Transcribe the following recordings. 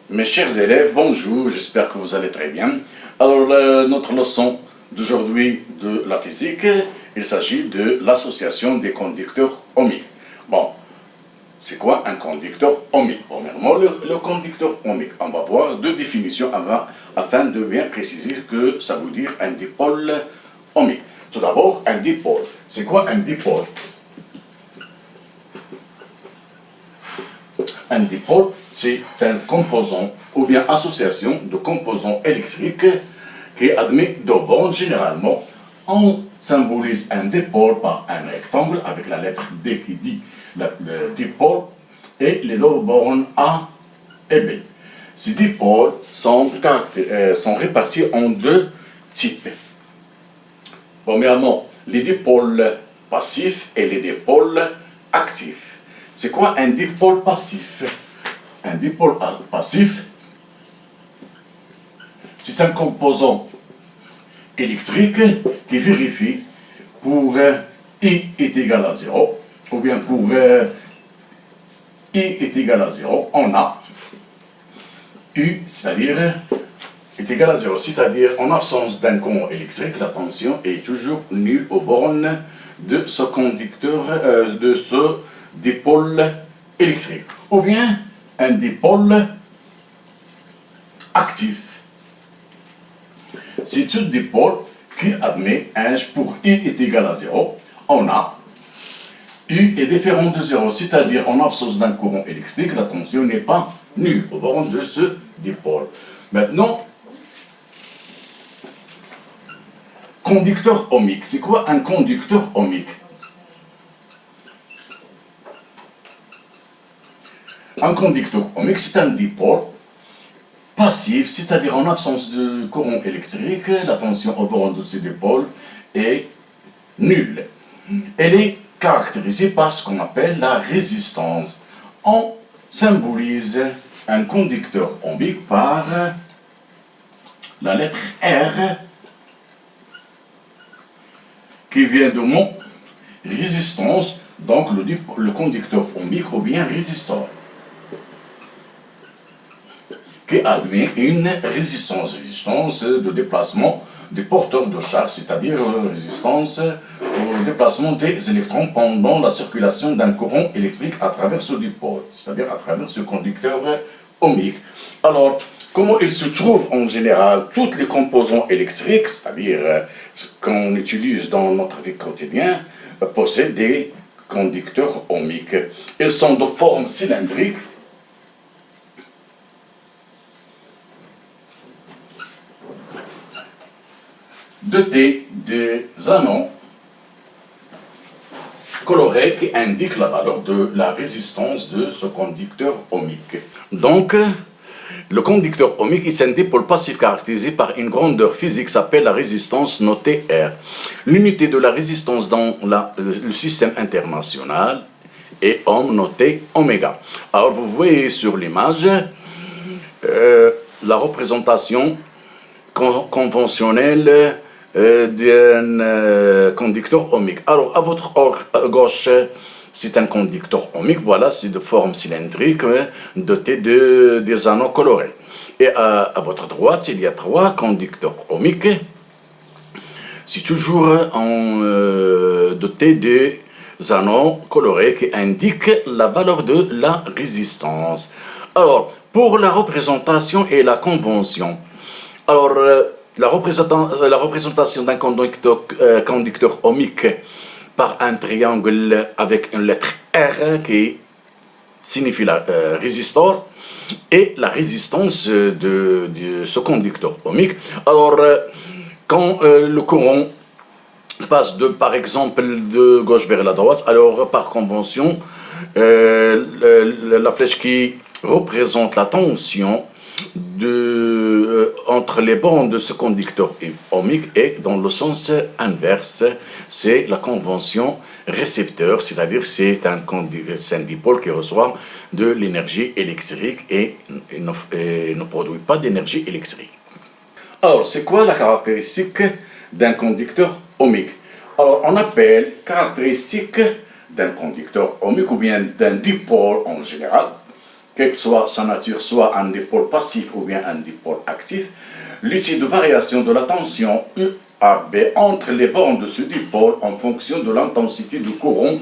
Mes chers élèves, bonjour, j'espère que vous allez très bien. Alors, notre leçon d'aujourd'hui de la physique, il s'agit de l'association des conducteurs ohmiques. Bon, c'est quoi un conducteur ohmique? Premièrement, le conducteur ohmique, on va voir deux définitions afin de bien préciser que ça veut dire un dipôle ohmique. Tout d'abord, un dipôle. C'est quoi un dipôle? Un dipôle, c'est un composant ou bien association de composants électriques qui admet deux bornes. Généralement, on symbolise un dipôle par un rectangle avec la lettre D qui dit le dipôle et les deux bornes A et B. Ces dipôles sont répartis en deux types. Premièrement, les dipôles passifs et les dipôles actifs. C'est quoi un dipôle passif? Un dipôle passif, c'est un composant électrique qui vérifie pour I est égal à 0, ou bien pour I est égal à 0, on a U, c'est-à-dire est égal à 0, c'est-à-dire en absence d'un courant électrique, la tension est toujours nulle aux bornes de ce conducteur, de ce dipôle électrique. Ou bien un dipôle actif. C'est un dipôle qui admet pour I est égal à 0, on a U est différent de 0, c'est-à-dire en absence d'un courant électrique, la tension n'est pas nulle aux bornes de ce dipôle. Maintenant, conducteur ohmique. C'est quoi un conducteur ohmique? Un conducteur ohmique, c'est un dipôle passif, c'est-à-dire en absence de courant électrique, la tension aux bornes de ce dipôle est nulle. Elle est caractérisée par ce qu'on appelle la résistance. On symbolise un conducteur ohmique par la lettre R qui vient de mon résistance, donc le conducteur ohmique ou bien résistor, qui admet une résistance de déplacement des porteurs de charge, c'est-à-dire résistance au déplacement des électrons pendant la circulation d'un courant électrique à travers ce dipôle, c'est-à-dire à travers ce conducteur ohmique. Alors, comment il se trouve en général? Tous les composants électriques, c'est-à-dire qu'on utilise dans notre vie quotidienne, possèdent des conducteurs ohmiques. Ils sont de forme cylindrique, dotés des anneaux colorés qui indiquent la valeur de la résistance de ce conducteur ohmique. Donc, le conducteur ohmique est un dipôle passif caractérisé par une grandeur physique s'appelle la résistance notée R. L'unité de la résistance dans le système international est ohm noté oméga. Alors, vous voyez sur l'image la représentation conventionnelle d'un conducteur ohmique. Alors, à votre gauche, c'est un conducteur ohmique, voilà, c'est de forme cylindrique, doté des anneaux colorés. Et à votre droite, il y a trois conducteurs ohmiques. C'est toujours doté des anneaux colorés qui indiquent la valeur de la résistance. Alors, pour la représentation et la convention, alors, la représentation d'un conducteur ohmique par un triangle avec une lettre R qui signifie la résistor et la résistance de ce conducteur ohmique. Alors, quand le courant passe par exemple de gauche vers la droite, alors par convention, la flèche qui représente la tension entre les bornes de ce conducteur ohmique est dans le sens inverse, c'est la convention récepteur, c'est-à-dire c'est un dipôle qui reçoit de l'énergie électrique et ne produit pas d'énergie électrique. Alors, c'est quoi la caractéristique d'un conducteur ohmique? Alors, on appelle caractéristique d'un conducteur ohmique ou bien d'un dipôle en général quelle que soit sa nature, soit un dipôle passif ou bien un dipôle actif, l'unité de variation de la tension UAB entre les bornes de ce dipôle en fonction de l'intensité du courant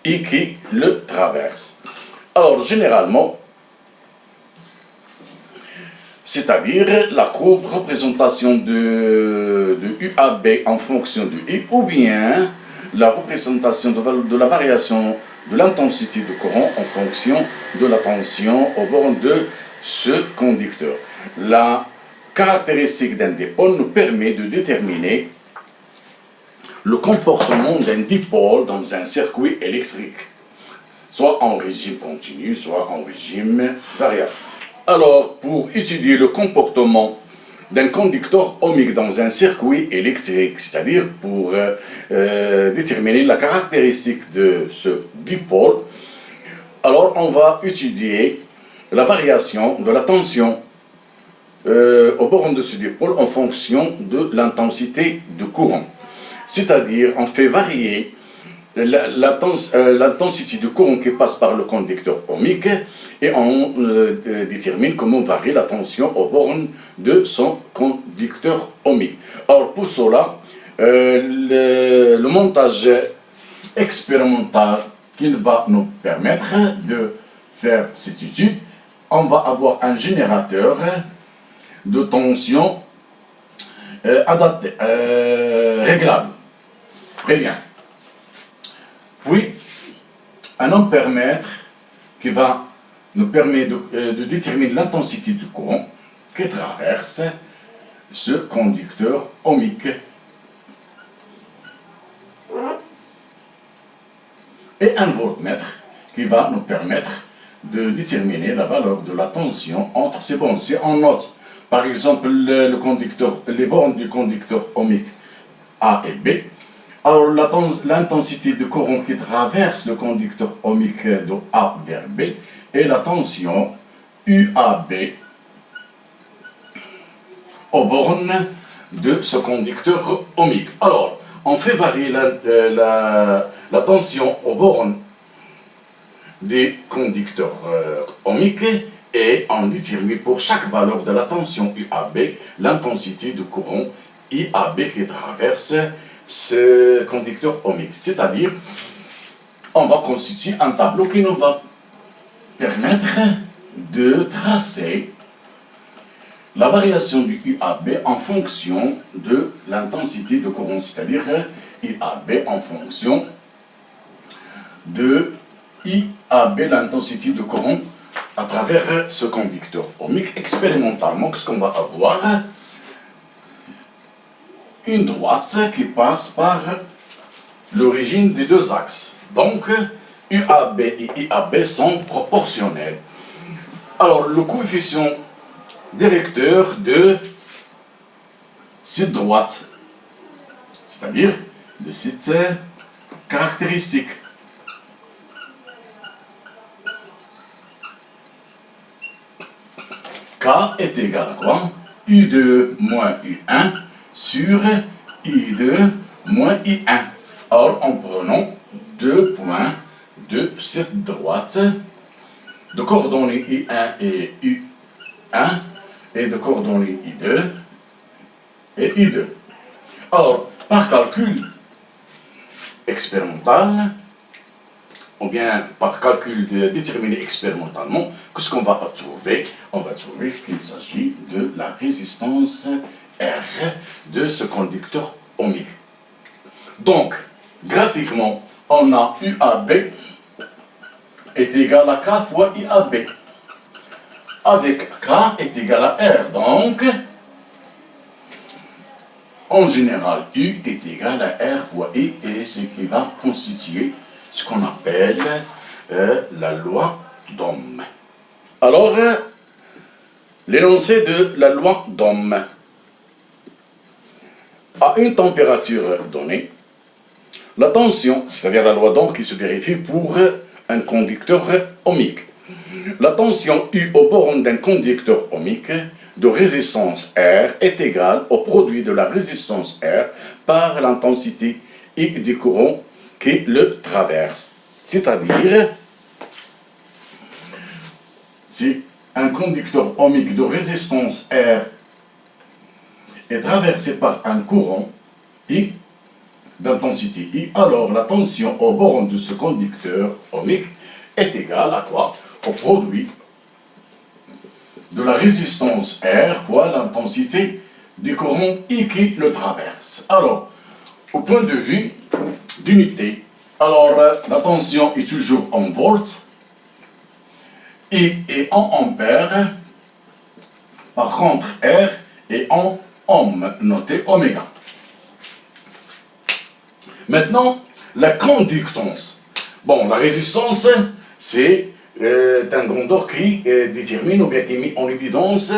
I qui le traverse. Alors, généralement, c'est-à-dire la courbe représentation de UAB en fonction de I, ou bien la représentation de la variation de l'intensité du courant en fonction de la tension aux bornes de ce conducteur. La caractéristique d'un dipôle nous permet de déterminer le comportement d'un dipôle dans un circuit électrique, soit en régime continu, soit en régime variable. Alors, pour étudier le comportement d'un conducteur ohmique dans un circuit électrique, c'est-à-dire pour déterminer la caractéristique de ce dipôle, alors on va étudier la variation de la tension au borne de ce dipôle en fonction de l'intensité du courant. C'est-à-dire, on fait varier l'intensité du courant qui passe par le conducteur ohmique et on détermine comment varie la tension aux bornes de son conducteur ohmique. Or, pour cela, le montage expérimental qui va nous permettre de faire cette étude, on va avoir un générateur de tension adapté, réglable. Très bien. Puis, un ampèremètre qui va nous permettre de déterminer l'intensité du courant qui traverse ce conducteur ohmique. Et un voltmètre qui va nous permettre de déterminer la valeur de la tension entre ces bornes. Si on note, par exemple, les bornes du conducteur ohmique A et B, alors l'intensité du courant qui traverse le conducteur ohmique de A vers B est la tension UAB aux bornes de ce conducteur ohmique. Alors, on fait varier la tension aux bornes des conducteurs ohmiques et on détermine pour chaque valeur de la tension UAB l'intensité du courant IAB qui traverse ce conducteur ohmique. C'est-à-dire, on va constituer un tableau qui nous va permettre de tracer la variation du UAB en fonction de l'intensité de courant, c'est-à-dire IAB en fonction de IAB, l'intensité de courant à travers ce conducteur ohmique. Expérimentalement, qu'est-ce qu'on va avoir? Une droite qui passe par l'origine des deux axes. Donc, UAB et IAB sont proportionnels. Alors, le coefficient directeur de cette droite, c'est-à-dire de cette caractéristique. K est égal à quoi? U2 moins U1 sur I2 moins I1. Alors, en prenant deux points de cette droite, de coordonnées I1 et U1, et de coordonnées I2 et I2. Alors, par calcul expérimental, ou bien par calcul déterminé expérimentalement, qu'est-ce qu'on va trouver? On va trouver qu'il s'agit de la résistance R de ce conducteur ohmique. Donc, graphiquement, on a UAB est égal à K fois IAB. Avec K est égal à R. Donc, en général, U est égal à R fois I, et ce qui va constituer ce qu'on appelle la loi d'Ohm. Alors, l'énoncé de la loi d'Ohm. À une température donnée, la tension, c'est-à-dire la loi d'Ohm qui se vérifie pour un conducteur ohmique. La tension U au borne d'un conducteur ohmique de résistance R est égale au produit de la résistance R par l'intensité I du courant qui le traverse. C'est-à-dire, si un conducteur ohmique de résistance R est traversé par un courant I d'intensité I, alors la tension au borne de ce conducteur ohmique est égale à quoi? Au produit de la résistance R fois l'intensité du courant I qui le traverse. Alors, au point de vue d'unité, alors la tension est toujours en volts, I est en ampères, par contre R est en ohm, noté oméga. Maintenant, la conductance. Bon, la résistance, c'est un grandeur qui détermine ou bien qui met en évidence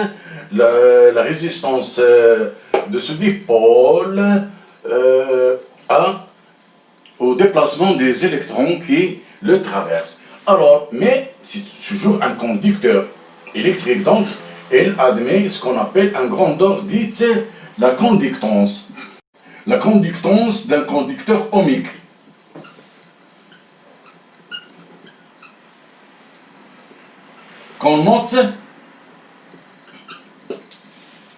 la résistance de ce dipôle au déplacement des électrons qui le traversent. Alors, mais c'est toujours un conducteur électrique, donc il admet ce qu'on appelle un grandeur dite la conductance. La conductance d'un conducteur ohmique. Qu'on note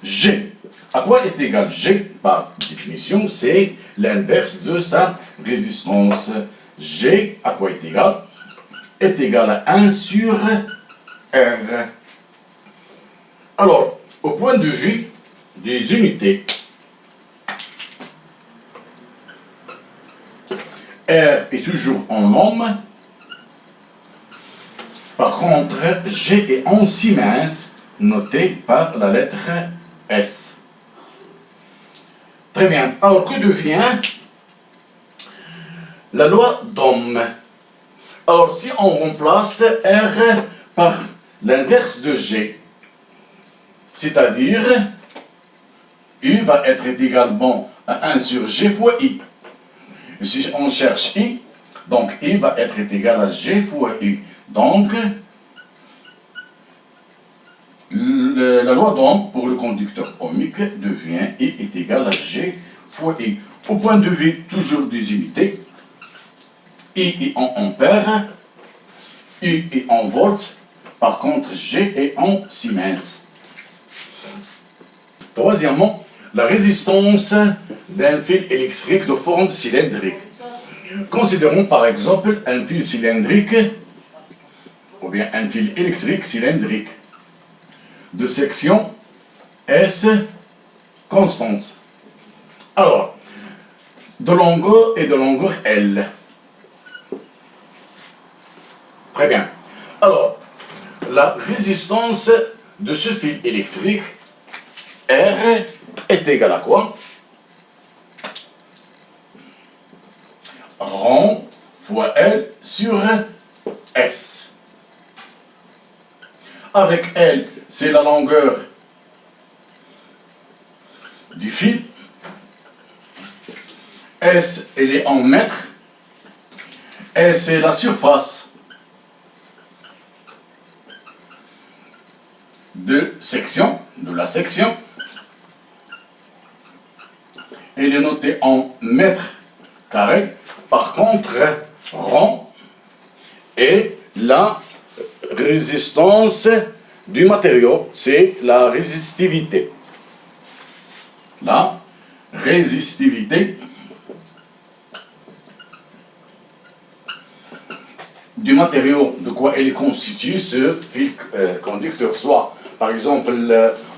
G. À quoi est égal G? Par définition, c'est l'inverse de sa résistance. G, à quoi est égal? Est égal à 1 sur R. Alors, au point de vue des unités, R est toujours en ohm. Par contre, G est en Siemens, noté par la lettre S. Très bien. Alors, que devient la loi d'Ohm? Alors, si on remplace R par l'inverse de G, c'est-à-dire U va être également à 1 sur G fois I. Si on cherche I, donc I va être égal à G fois U. Donc, la loi d'Ohm pour le conducteur ohmique devient I est égal à G fois I. Au point de vue toujours des unités, I est en ampères, U est en volts, par contre G est en Siemens. Troisièmement, la résistance d'un fil électrique de forme cylindrique. Considérons par exemple un fil cylindrique, ou bien un fil électrique cylindrique, de section S constante. Alors, de longueur et de longueur L. Très bien. Alors, la résistance de ce fil électrique R est égale à quoi? Rho fois L sur S. Avec L, c'est la longueur du fil. S, elle est en mètres. S, c'est la surface de la section. Elle est notée en mètres carrés. Par contre, rho est la résistance du matériau, c'est la résistivité. La résistivité du matériau de quoi elle constitue ce fil conducteur, soit par exemple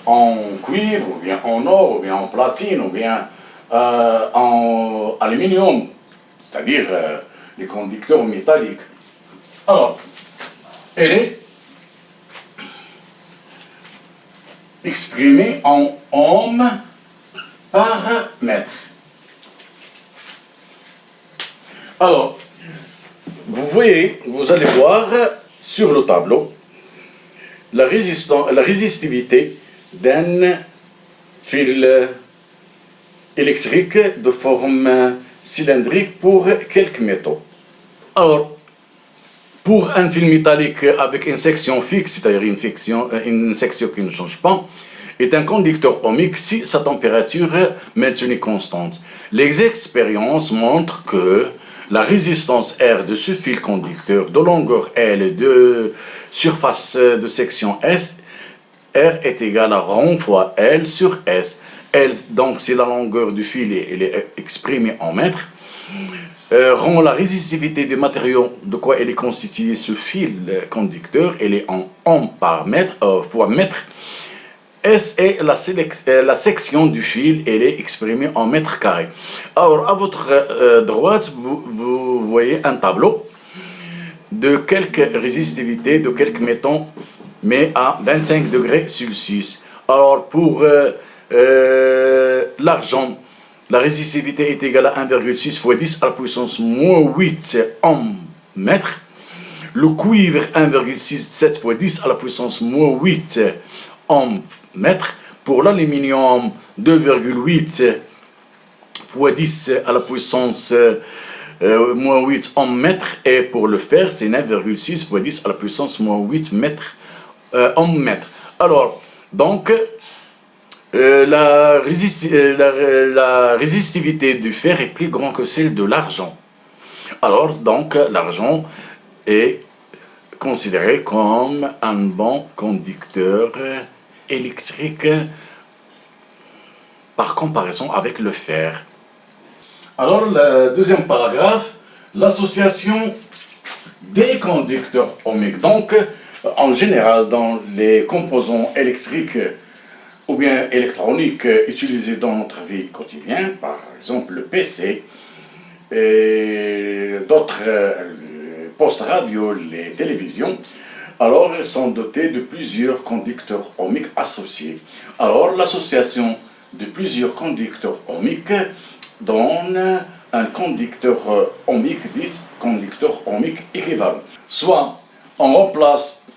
en cuivre, ou bien en or, ou bien en platine, ou bien en aluminium, c'est-à-dire les conducteurs métalliques. Alors, elle est exprimée en ohm par mètre. Alors, vous allez voir sur le tableau la résistivité d'un fil électrique de forme cylindrique pour quelques métaux. Alors, pour un fil métallique avec une section fixe, c'est-à-dire une section qui ne change pas, est un conducteur ohmique si sa température est maintenue constante. Les expériences montrent que la résistance R de ce fil conducteur de longueur L et de surface de section S, R est égal à rond fois L sur S. L, donc, c'est la longueur du fil et elle est exprimée en mètres. Rond, la résistivité du matériau de quoi elle est constituée, ce fil conducteur, elle est en ohm par mètre, fois mètre. S est la section du fil, elle est exprimée en mètres carrés. Alors, à votre droite, vous voyez un tableau de quelques résistivités, de quelques métaux, mais à 25 degrés Celsius. Alors, pour l'argent, la résistivité est égale à 1,6 fois 10 à la puissance moins 8 ohm mètre. Le cuivre, 1,67 fois 10 à la puissance moins 8 ohm mètre. Pour l'aluminium, 2,8 fois 10 à la puissance moins 8 ohm mètre. Et pour le fer, c'est 9,6 fois 10 à la puissance moins 8 mètre, ohm mètre. Alors, donc, la résistivité du fer est plus grande que celle de l'argent. Alors, donc, l'argent est considéré comme un bon conducteur électrique par comparaison avec le fer. Alors, le deuxième paragraphe, l'association des conducteurs ohmiques. Donc, en général, dans les composants électriques ou bien électroniques utilisés dans notre vie quotidienne, par exemple le PC et d'autres postes radio, les télévisions, alors ils sont dotés de plusieurs conducteurs ohmiques associés. Alors l'association de plusieurs conducteurs ohmiques donne un conducteur ohmique, dit conducteur ohmique équivalent. Soit on remplace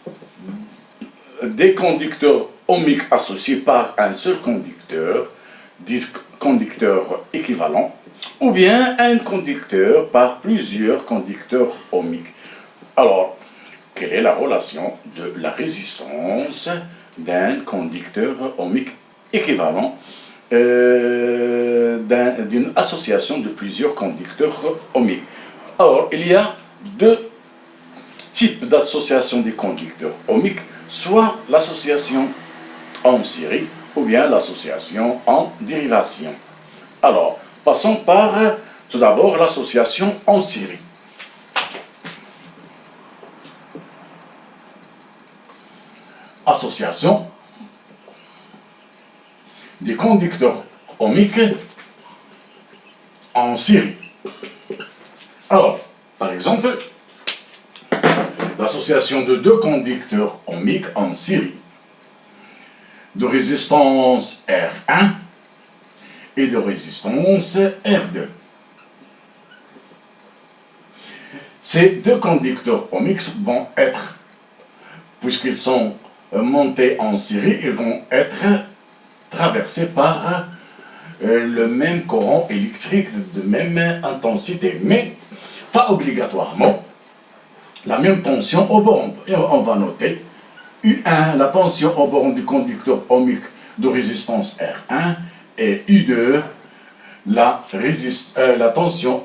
des conducteurs ohmiques associés par un seul conducteur, dit conducteur équivalent, ou bien un conducteur par plusieurs conducteurs ohmiques. Alors, quelle est la relation de la résistance d'un conducteur ohmique équivalent d'une association de plusieurs conducteurs ohmiques? Alors, il y a deux types d'association des conducteurs ohmiques, soit l'association en série ou bien l'association en dérivation. Alors, passons par tout d'abord l'association en série. Association des conducteurs ohmiques en série. Alors, par exemple, l'association de deux conducteurs ohmiques en série de résistance R1 et de résistance R2. Ces deux conducteurs ohmiques vont être, puisqu'ils sont montés en série, ils vont être traversés par le même courant électrique de même intensité, mais pas obligatoirement la même tension au borne. Et on va noter U1, la tension au borne du conducteur ohmique de résistance R1, et U2, la tension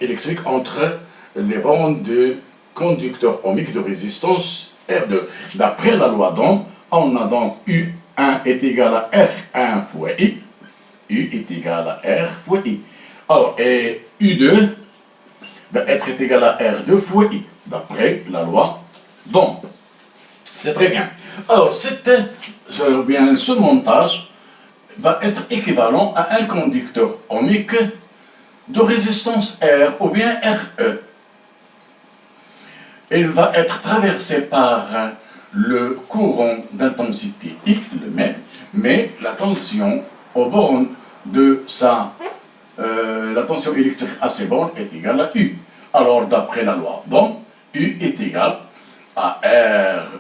électrique entre les bornes du conducteur ohmique de résistance R2. D'après la loi d'Ohm, on a donc U1 est égal à R1 fois I, U est égal à R fois I. Alors, et U2 va être égal à R2 fois I, d'après la loi d'Ohm. C'est très bien. Alors, ce montage va être équivalent à un conducteur ohmique de résistance R ou bien RE. Il va être traversé par le courant d'intensité I, le même, mais la tension aux bornes de la tension électrique à ces bornes est égale à U. Alors, d'après la loi d'Ohm, U est égal à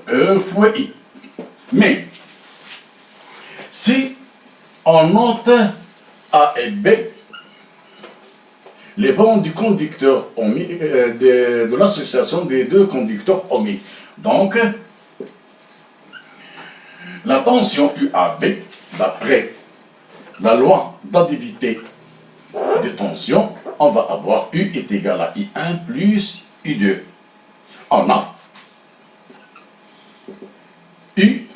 RE fois I. Mais, si on note A et B, les bornes du conducteur ohmique, de l'association des deux conducteurs ohmiques. Donc, la tension UAB, d'après la loi d'additivité des tensions, on va avoir U est égal à I1 plus U2. On a U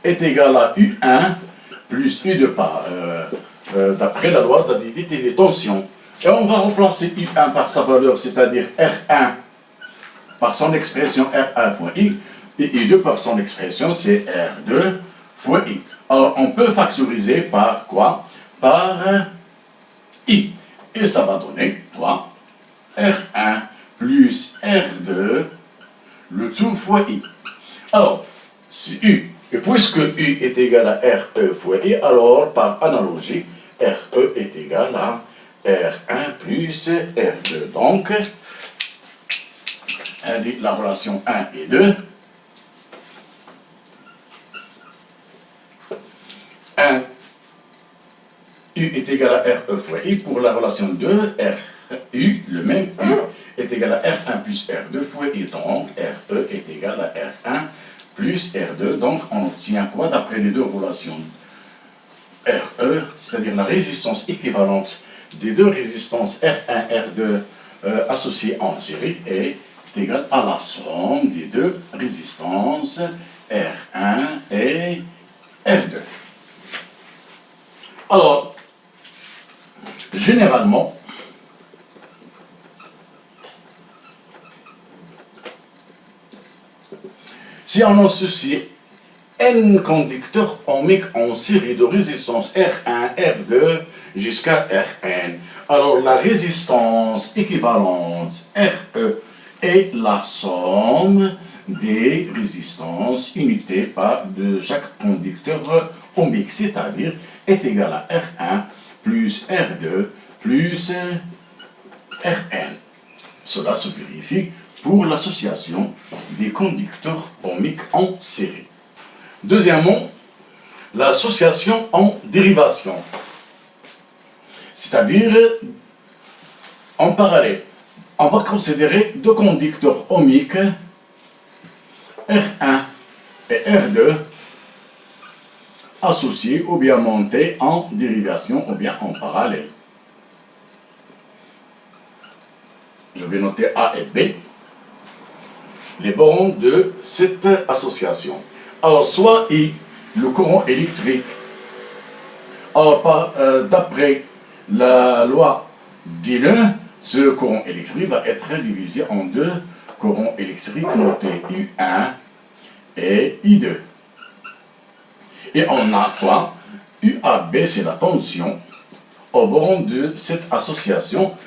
est égal à U1 plus U2 d'après la loi d'additivité des tensions. Et on va remplacer U1 par sa valeur, c'est-à-dire R1 par son expression R1 fois I, et I2 par son expression, c'est R2 fois I. Alors, on peut factoriser par quoi? Par I. Et ça va donner quoi? R1 plus R2, le tout fois I. Alors, c'est U. Et puisque U est égal à RE fois I, alors, par analogie, RE est égal à R1 plus R2. Donc, indique la relation 1 et 2. 1, U est égal à RE fois I. Pour la relation 2, U, le même U, est égal à R1 plus R2 fois I. Donc, RE est égal à R1 plus R2. Donc, on obtient quoi d'après les deux relations? RE, c'est-à-dire la résistance équivalente des deux résistances R1 R2 associées en série, est égale à la somme des deux résistances R1 et R2. Alors, généralement, si on associe N conducteurs ohmiques en série de résistance R1, R2 jusqu'à Rn, alors la résistance équivalente Re est la somme des résistances unité de chaque conducteur ohmique, c'est-à-dire est égal à R1 plus R2 plus Rn. Cela se vérifie pour l'association des conducteurs ohmiques en série. Deuxièmement, l'association en dérivation, c'est-à-dire en parallèle. On va considérer deux conducteurs ohmiques, R1 et R2, associés ou bien montés en dérivation ou bien en parallèle. Je vais noter A et B, les bornes de cette association. Alors, soit I, le courant électrique, d'après la loi d'Ilen, ce courant électrique va être divisé en deux courants électriques notés U1 et I2. Et on a quoi? UAB, c'est la tension au bord de cette association.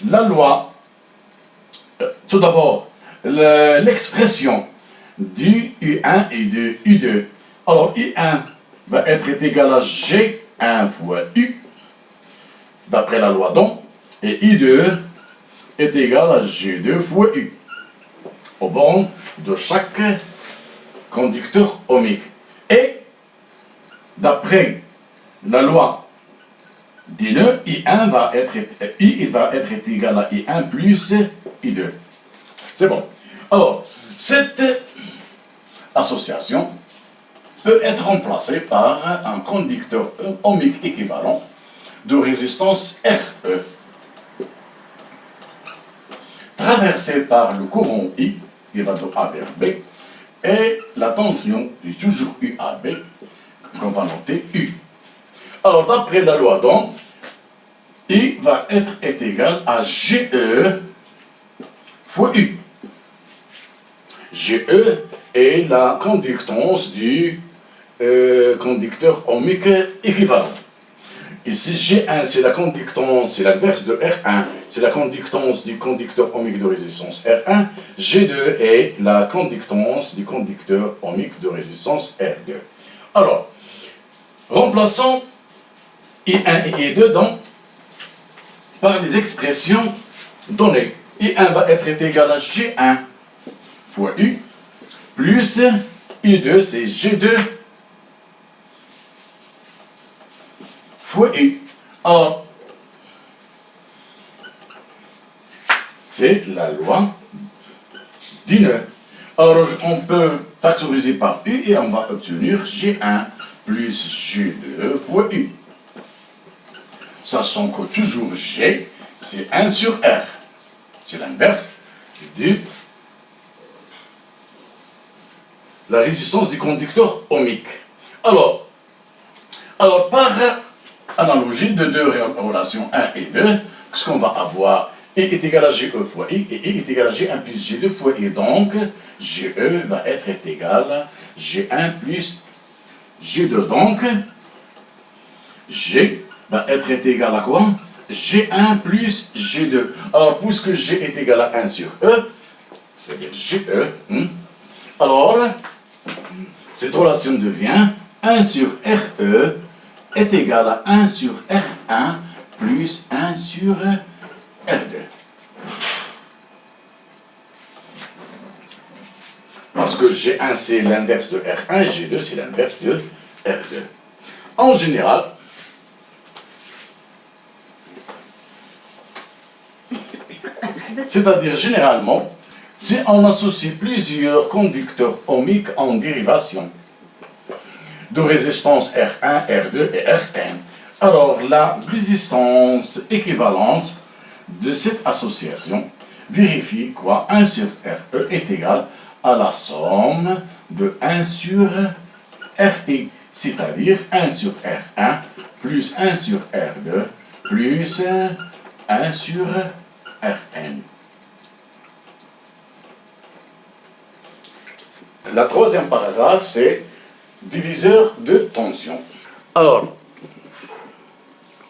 La loi, tout d'abord, l'expression du U1 et de U2. Alors, U1 va être égal à G1 fois U, d'après la loi d'Ohm, et I2 est égal à G2 fois U, au bord de chaque conducteur ohmique. Et, d'après la loi d'Ilen, I1 va être égal à I1 plus I2. C'est bon. Alors, cette association peut être remplacée par un conducteur ohmique équivalent de résistance Re, traversé par le courant I, qui va de A vers B, et la tension est toujours UAB, qu'on va noter U. Alors, d'après la loi d'Ohm, I va être égal à GE fois U. GE est la conductance du conducteur ohmique équivalent. Ici, G1, c'est la conductance, c'est l'inverse de R1, c'est la conductance du conducteur ohmique de résistance R1. G2 est la conductance du conducteur ohmique de résistance R2. Alors, remplaçons I1 et I2 par les expressions données. I1 va être égal à G1 fois U, plus I2, c'est G2 fois U. Alors, c'est la loi d'Ilen. Alors, on peut factoriser par U et on va obtenir G1 plus G2 fois U. Sachant que toujours G, c'est 1 sur R. C'est l'inverse de la résistance du conducteur ohmique. Alors par analogie de deux relations 1 et 2, ce qu'on va avoir, E est égal à GE fois I, et I est égal à G1 plus G2 fois I. Donc, GE va être égal à G1 plus G2. Donc, G va être égal à quoi? G1 plus G2. Alors, puisque G est égal à 1 sur E, c'est-à-dire GE, alors, cette relation devient 1 sur RE est égal à 1 sur R1 plus 1 sur R2. Parce que G1 c'est l'inverse de R1 et G2 c'est l'inverse de R2. En général, c'est-à-dire généralement, si on associe plusieurs conducteurs ohmiques en dérivation de résistance R1, R2 et Rn, alors la résistance équivalente de cette association vérifie quoi? 1 sur Re est égal à la somme de 1 sur Ri, c'est-à-dire 1 sur R1 plus 1 sur R2 plus 1 sur Rn. La troisième paragraphe, c'est diviseur de tension. Alors,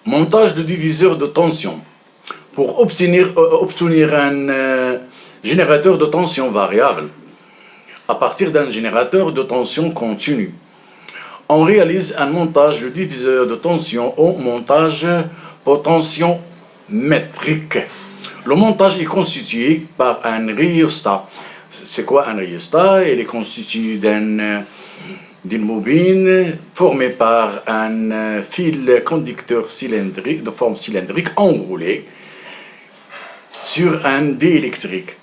montage de diviseur de tension. Pour obtenir un générateur de tension variable à partir d'un générateur de tension continue, on réalise un montage de diviseur de tension au montage potentiométrique. Le montage est constitué par un rhéostat. C'est quoi un rhéostat? Il est constitué d'une bobine formée par un fil conducteur cylindrique, de forme cylindrique enroulé sur un dé électrique.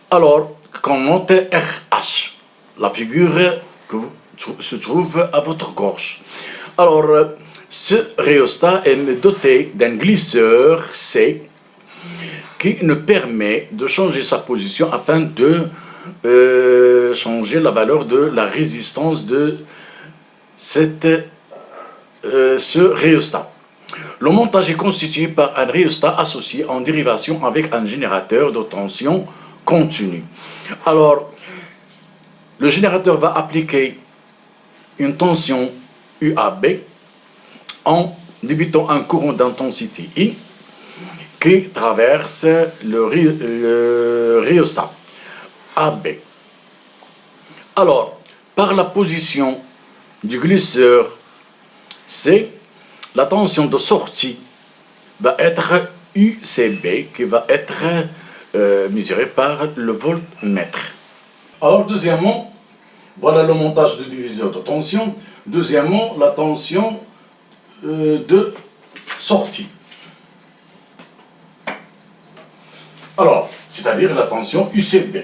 Alors, qu'on note RH, la figure que se trouve à votre gauche. Alors, ce rhéostat est doté d'un glisseur C qui nous permet de changer sa position afin de changer la valeur de la résistance de ce rhéostat. Le montage est constitué par un rhéostat associé en dérivation avec un générateur de tension continue. Alors, le générateur va appliquer une tension UAB en débutant un courant d'intensité I qui traverse le rhéostat AB. Alors, par la position du glisseur C, la tension de sortie va être UCB qui va être mesurée par le voltmètre. Alors, deuxièmement, voilà le montage du diviseur de tension. Deuxièmement, la tension de sortie. Alors, c'est-à-dire la tension UCB,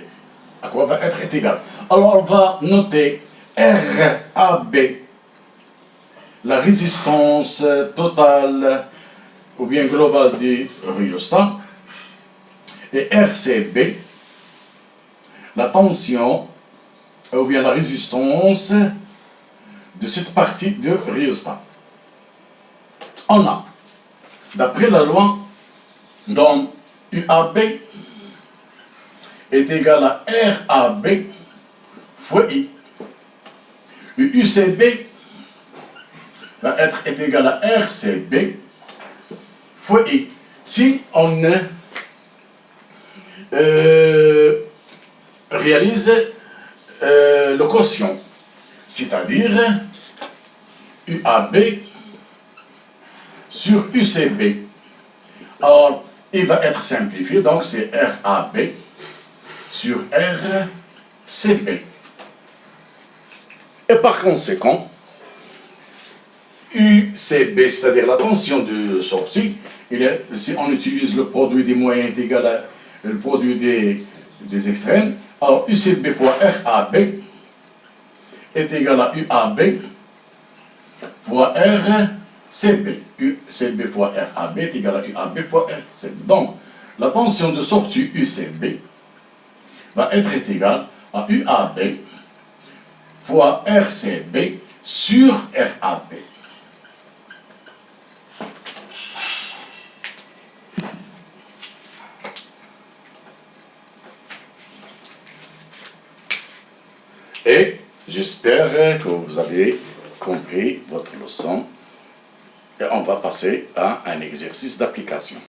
à quoi va être égale. Alors, on va noter RAB, la résistance totale ou bien globale du rhéostat, et RCB, la tension ou bien la résistance de cette partie du rhéostat. On a, d'après la loi, donc UAB est égal à RAB fois I. UCB va être égal à RCB fois I. Si on réalise le quotient, c'est-à-dire UAB sur UCB. Alors, il va être simplifié, donc c'est RAB sur RCB. Et par conséquent, UCB, c'est-à-dire la tension de sortie, si on utilise le produit des moyens est égal à le produit des extrêmes, alors UCB fois RAB est égal à UAB fois CB fois RAB est égal à UAB fois RCB. Donc, la tension de sortie UCB va être égale à UAB fois RCB sur RAB. Et j'espère que vous avez compris votre leçon. Et on va passer à un exercice d'application.